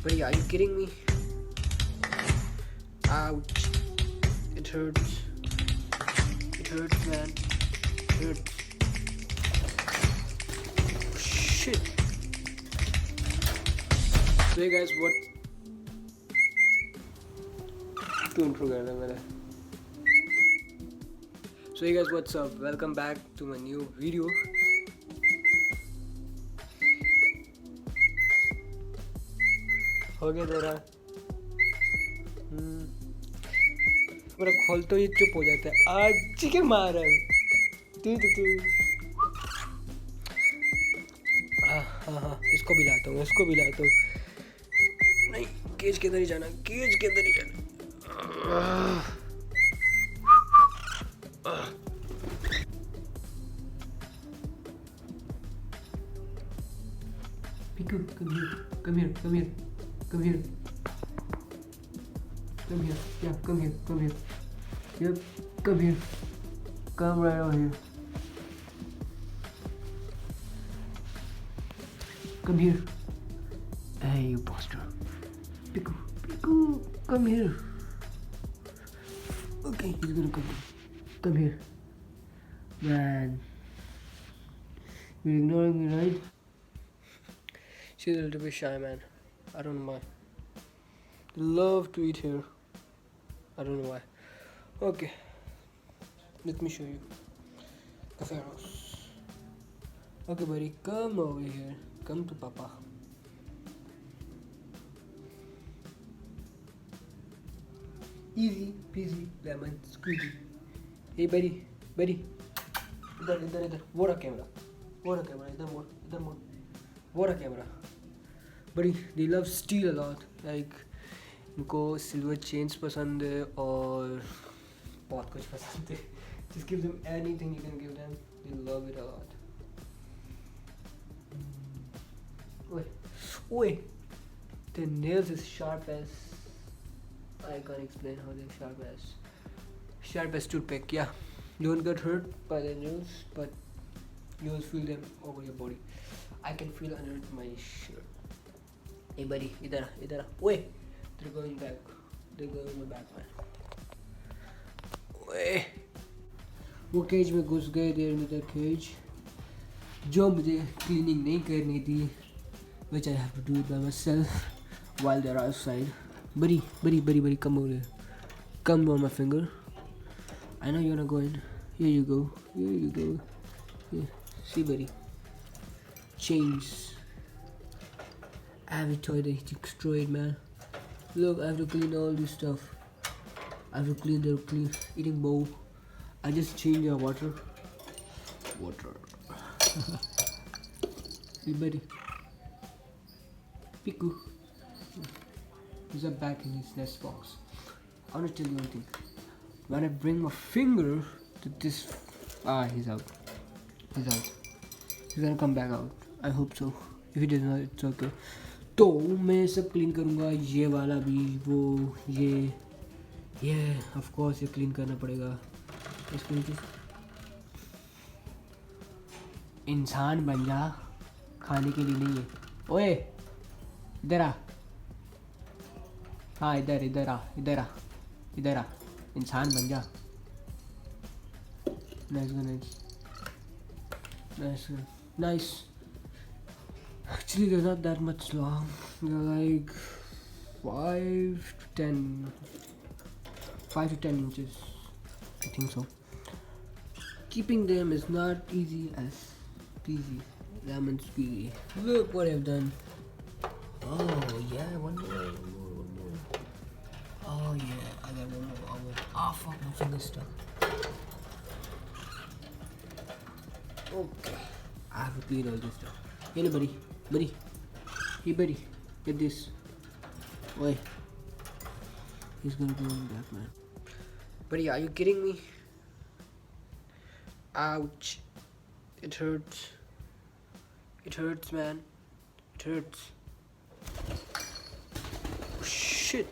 Buddy, are you kidding me? Ouch. It hurts. It hurts, man. It hurts. Shit. So hey guys, what? Two intro कर रहा मैंने. So hey guys, what's up? Welcome back to my new video. हो गया तेरा. मेरा खोल तो ये चुप हो जाता है. आज चिकन मार रहा है. तू हाँ इसको भी लाता हूँ. नहीं, केज के अंदर ही जाना. Piku, come here. Yeah, come here. Yep, come here. Come right over here. Come here. Hey, you bastard. Piku, come here. Okay, he's gonna come. Come here. Man. You're ignoring me, right? She's a little bit shy, man. I don't know why. They love to eat here. I don't know why. Okay. Let me show you the pharaohs. Okay, buddy, come over here. Come to Papa. Easy peasy lemon squeezy. Hey, buddy. इधर. What a camera. इधर मोड़. What a camera. Buddy, they love steel a lot. Like इनको silver chains पसंद है और बहुत कुछ पसंद है. Just give them anything you can give them. They love it a lot. Oi, their nails is sharp as. I can't explain how they're sharp as toothpick. Yeah, don't get hurt by their nails, but you'll feel them over your body. I can feel under my shirt. Hey buddy, idhar. Oi, they're going back. They're going in my back, man. Oi. वो cage में घुस गए. देर in the cage जो मुझे cleaning नहीं करनी थी, which I have to do it by myself while they're outside. Buddy, come over here. Come on my finger. I know you wanna go in. Here you go. Here. See, buddy. Chains. I have a toy that destroyed, man. Look, I have to clean all this stuff. I have to clean their eating bowl. I just changed their water. Hey, buddy. Piku. He's back in his nest box. I want to tell you one thing. When I bring my finger to this... he's out. He's gonna come back out. I hope so. If he does not, it's okay. तो मैं सब clean करूँगा. ये वाला भी, वो, ये of course ये क्लीन करना पड़ेगा. इसको नीचे इंसान बन जा, खाने के लिए नहीं है. ओए इधर आ. हाँ इधर आ. इंसान बन जा. Nice. Actually, they're not that much long. They're like 5 to 10 inches. I think so. Keeping them is not easy as peasy lemon squeezy. Look what I've done. Oh yeah, one more. Oh yeah, I got one more. Oh fuck, my finger's stuck. Okay, I have to clean all this stuff. Hey buddy. Hey buddy, get this. Oi, he's gonna go in back, man. Buddy, are you kidding me? Ouch. It hurts. It hurts, man. It hurts. Oh, shit.